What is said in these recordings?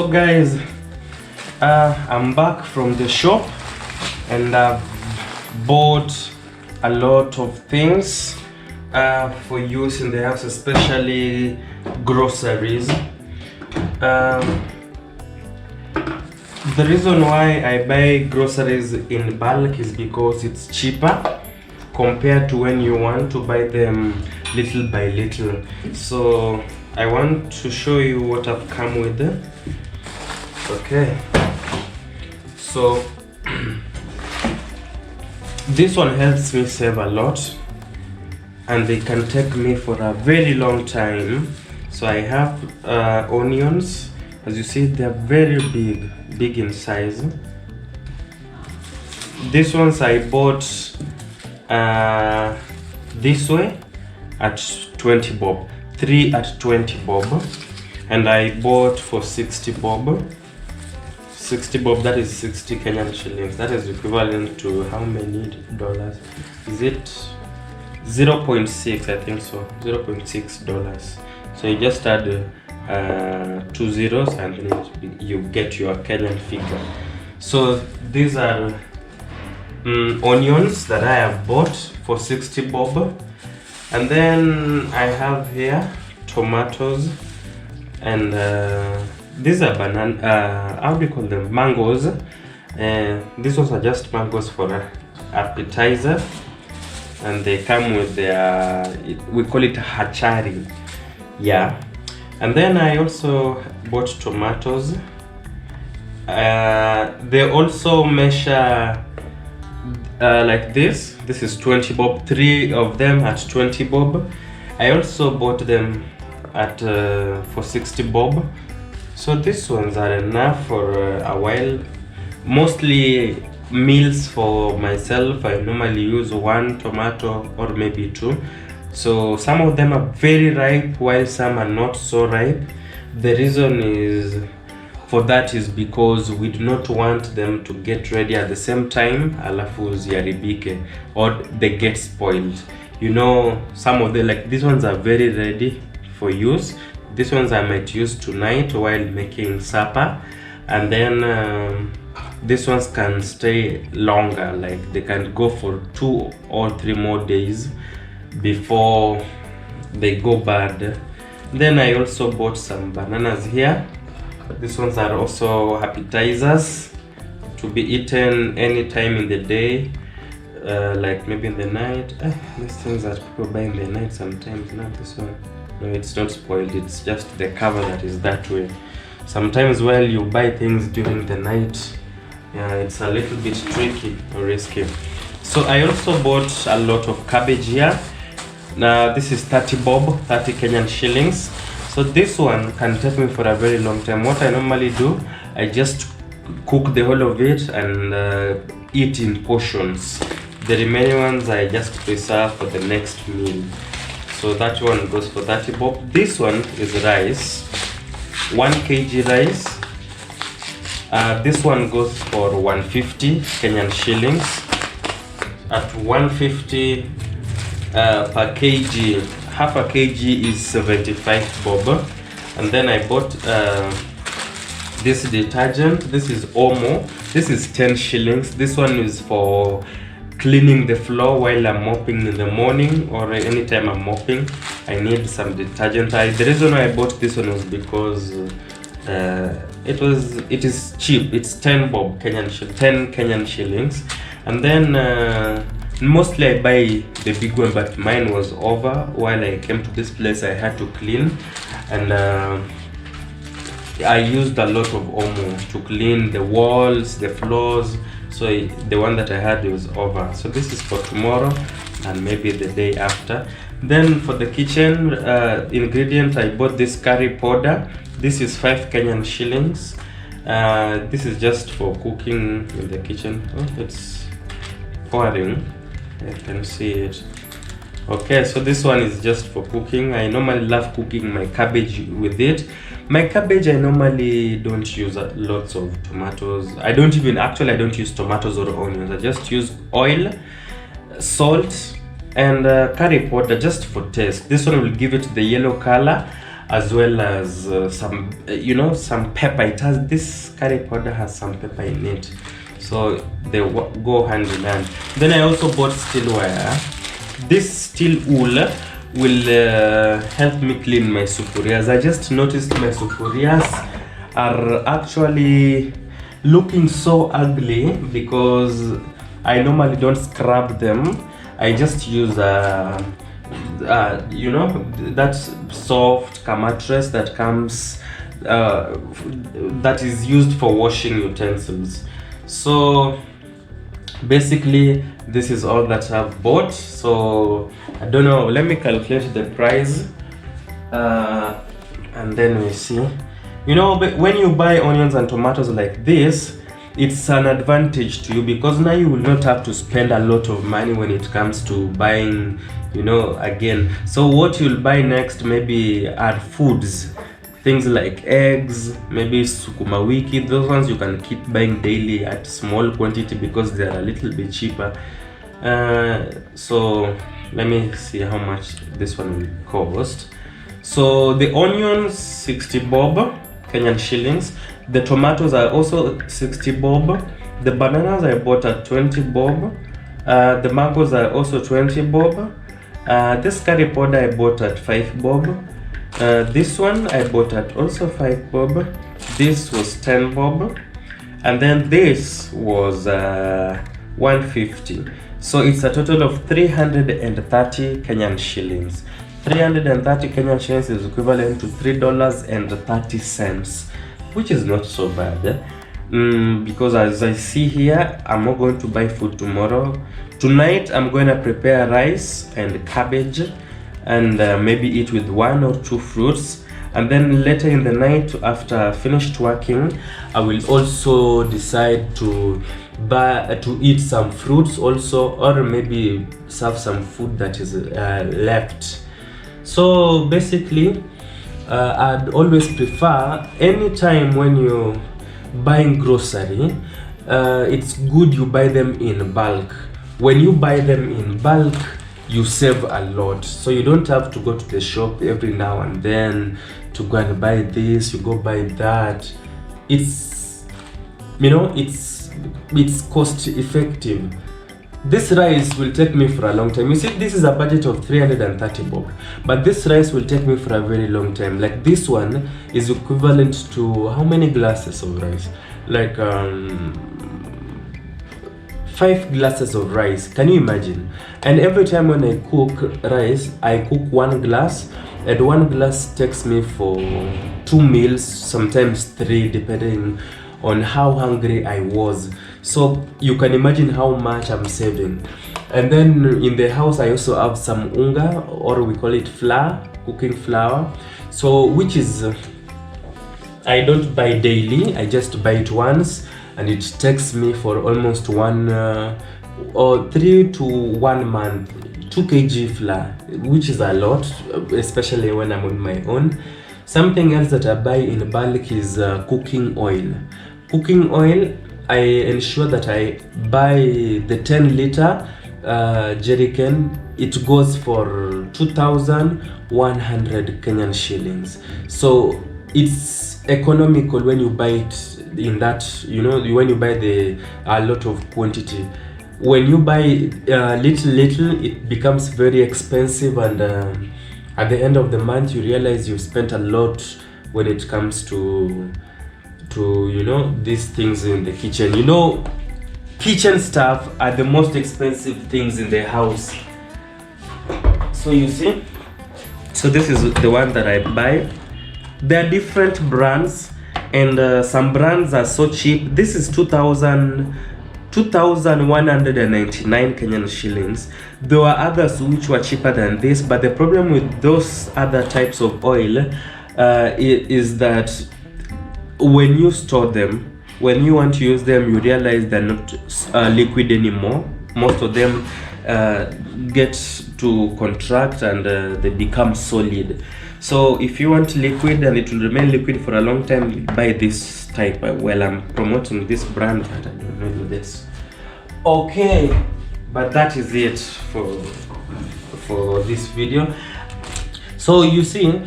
So guys, I'm back from the shop and I've bought a lot of things for use in the house, especially groceries. The reason why I buy groceries in bulk is because it's cheaper compared to when you want to buy them little by little. So I want to show you what I've come with. Okay, so this one helps me save a lot and they can take me for a very long time. So I have onions. As you see, they're very big in size. These ones I bought this way at 20 bob, 3 at 20 bob, and I bought for 60 bob. 60 bob, that is 60 Kenyan shillings. That is equivalent to how many dollars? Is it 0.6? I think so, $0.6. So you just add 2 zeros and then you get your Kenyan figure. So these are onions that I have bought for 60 bob, and then I have here tomatoes, and these are banana, how do you call them, mangoes. These ones are just mangoes for appetizer, and they come with their, we call it hachari, yeah. And then I also bought tomatoes. They also measure like this. This is 20 bob, 3 of them at 20 bob. I also bought them at for 60 bob. So these ones are enough for a while. Mostly meals for myself. I normally use 1 tomato or maybe 2. So some of them are very ripe while some are not so ripe. The reason is for that is because we do not want them to get ready at the same time alafu ziharibike or they get spoiled. You know, some of them, like these ones, are very ready for use. These ones I might use tonight while making supper, and then these ones can stay longer, like they can go for 2 or 3 more days before they go bad. Then I also bought some bananas here. These ones are also appetizers to be eaten anytime in the day, like maybe in the night. These things that people buy in the night sometimes. Not this one. No, it's not spoiled, it's just the cover that is that way. Sometimes while you buy things during the night, yeah, it's a little bit tricky or risky. So I also bought a lot of cabbage here. Now this is 30 bob, 30 Kenyan shillings. So this one can take me for a very long time. What I normally do, I just cook the whole of it and eat in portions. The remaining ones I just preserve for the next meal. So that one goes for 30 bob. This one is rice, 1 kg rice. This one goes for 150 Kenyan shillings. At 150 per kg, half a kg is 75 bob. And then I bought this detergent. This is Omo. This is 10 shillings. This one is for cleaning the floor while I'm mopping in the morning or anytime I'm mopping. I need some detergent. The reason why I bought this one was because it is cheap. It's 10 bob, 10 Kenyan shillings. And then mostly I buy the big one, but mine was over. While I came to this place, I had to clean, and I used a lot of Omo to clean the walls, the floors. So the one that I had was over. So this is for tomorrow and maybe the day after. Then for the kitchen ingredient, I bought this curry powder. This is 5 Kenyan shillings. This is just for cooking in the kitchen. Oh, it's pouring. I can see it. Okay, so this one is just for cooking. I normally love cooking my cabbage with it. My cabbage, I normally don't use lots of tomatoes. I don't use tomatoes or onions. I just use oil, salt, and curry powder just for taste. This one will give it the yellow color. as well as some some pepper. It has, this curry powder has some pepper in it, so they go hand in hand. Then I also bought steel wire. This steel wool will help me clean my sufurias. I just noticed my sufurias are actually looking so ugly because I normally don't scrub them. I just use that soft mattress that comes that is used for washing utensils. So basically this is all that I've bought. So I don't know, let me calculate the price and then we see. But when you buy onions and tomatoes like this, it's an advantage to you because now you will not have to spend a lot of money when it comes to buying, again. So what you'll buy next maybe are foods, things like eggs, maybe sukuma wiki. Those ones you can keep buying daily at small quantity because they're a little bit cheaper. So let me see how much this one will cost. So the onions, 60 bob Kenyan shillings. The tomatoes are also 60 bob. The bananas I bought at 20 bob. The mangoes are also 20 bob. This curry powder I bought at 5 bob. This one I bought at also 5 bob. This was 10 bob. And then this was 150. So it's a total of 330 Kenyan shillings. 330 Kenyan shillings is equivalent to $3.30, which is not so bad. Because as I see here, I'm not going to buy food tomorrow. Tonight I'm going to prepare rice and cabbage and maybe eat with 1 or 2 fruits. And then later in the night, after I finished working, I will also decide to eat some fruits also, or maybe serve some food that is left. So basically I'd always prefer, anytime when you're buying grocery, it's good you buy them in bulk. When you buy them in bulk, you save a lot, so you don't have to go to the shop every now and then to go and buy this, you go buy that. It's it's cost effective. This rice will take me for a long time. You see, this is a budget of 330 bob, but this rice will take me for a very long time. Like this one is equivalent to how many glasses of rice? Like 5 glasses of rice. Can you imagine? And every time when I cook rice, I cook 1 glass, and 1 glass takes me for 2 meals, sometimes 3, depending on how hungry I was. So you can imagine how much I'm saving. And then in the house I also have some unga, or we call it flour, cooking flour. So which is I don't buy daily, I just buy it once, and it takes me for almost 1 or 3 to 1 month, 2 kg flour, which is a lot, especially when I'm on my own. Something else that I buy in bulk is cooking oil. Cooking oil, I ensure that I buy the 10-liter jerrycan. It goes for 2,100 Kenyan shillings. So it's economical when you buy it in that, when you buy a lot of quantity. When you buy little, it becomes very expensive, and at the end of the month you realize you've spent a lot when it comes to these things in the kitchen. Kitchen stuff are the most expensive things in the house. So you see, so this is the one that I buy. There are different brands, and some brands are so cheap. This is 2,199 Kenyan shillings. There were others which were cheaper than this, but the problem with those other types of oil is that when you store them, when you want to use them, you realize they're not liquid anymore. Most of them get to contract and they become solid. So if you want liquid and it will remain liquid for a long time, buy this type. Well, I'm promoting this brand, but I don't know this. Okay, but that is it for this video. So you see,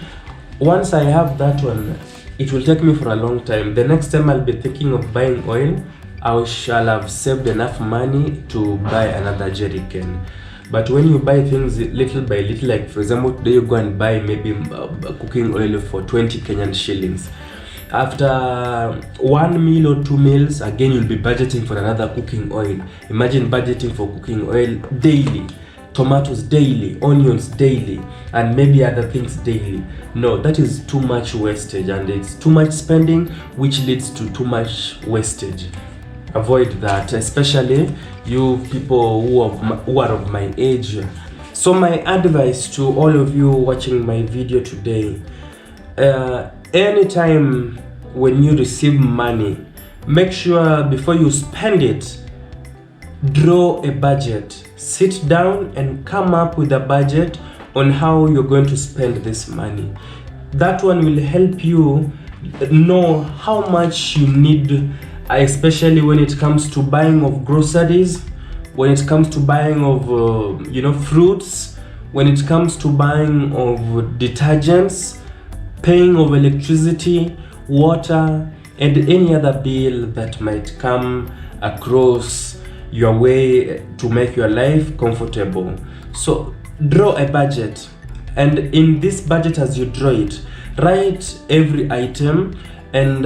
once I have that one, it will take me for a long time. The next time I'll be thinking of buying oil, I shall have saved enough money to buy another jerry can. But when you buy things little by little, like for example today you go and buy maybe cooking oil for 20 Kenyan shillings, after 1 meal or 2 meals, again you'll be budgeting for another cooking oil. Imagine budgeting for cooking oil daily, tomatoes daily, onions daily, and maybe other things daily. No, that is too much wastage, and it's too much spending, which leads to too much wastage. Avoid that, especially you people who are of my age. So my advice to all of you watching my video today, anytime when you receive money, make sure before you spend it, draw a budget. Sit down and come up with a budget on how you're going to spend this money. That one will help you know how much you need, especially when it comes to buying of groceries, when it comes to buying of fruits, when it comes to buying of detergents, paying of electricity, water, and any other bill that might come across your way to make your life comfortable. So draw a budget, and in this budget, as you draw it, write every item and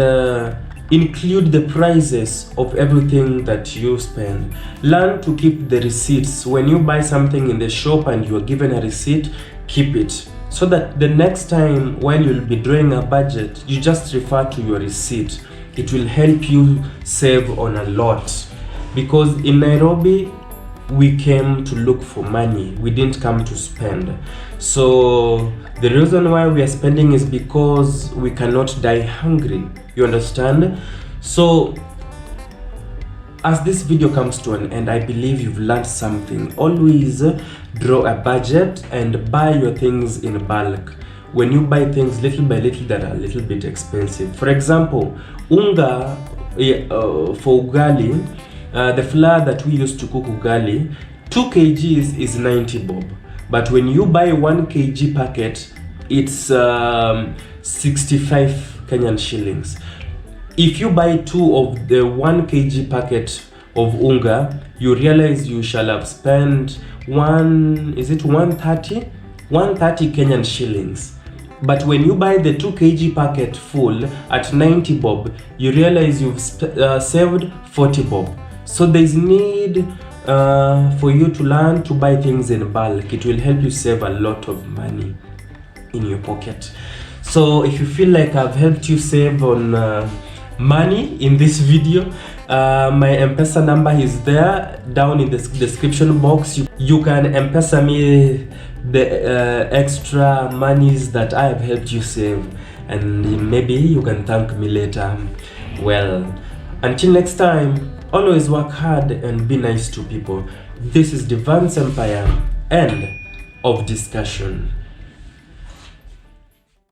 include the prices of everything that you spend. Learn to keep the receipts. When you buy something in the shop and you are given a receipt, keep it, so that the next time when you'll be drawing a budget, you just refer to your receipt. It will help you save on a lot, because in Nairobi we came to look for money, we didn't come to spend. So the reason why we are spending is because we cannot die hungry, you understand? So as this video comes to an end, I believe you've learned something. Always draw a budget and buy your things in bulk. When you buy things little by little that are a little bit expensive, for example, unga for ugali, the flour that we use to cook ugali, 2 kgs is 90 bob. But when you buy 1 kg packet, it's 65 Kenyan shillings. If you buy 2 of the 1 kg packet of unga, you realize you shall have spent 130 Kenyan shillings. But when you buy the 2 kg packet full at 90 bob, you realize you've saved 40 bob. So there's need for you to learn to buy things in bulk. It will help you save a lot of money in your pocket. So if you feel like I've helped you save on money in this video, my M-PESA number is there down in the description box. You can M-PESA me the extra monies that I have helped you save, and maybe you can thank me later. Well, until next time, always work hard and be nice to people. This is Devance Empire, end of discussion.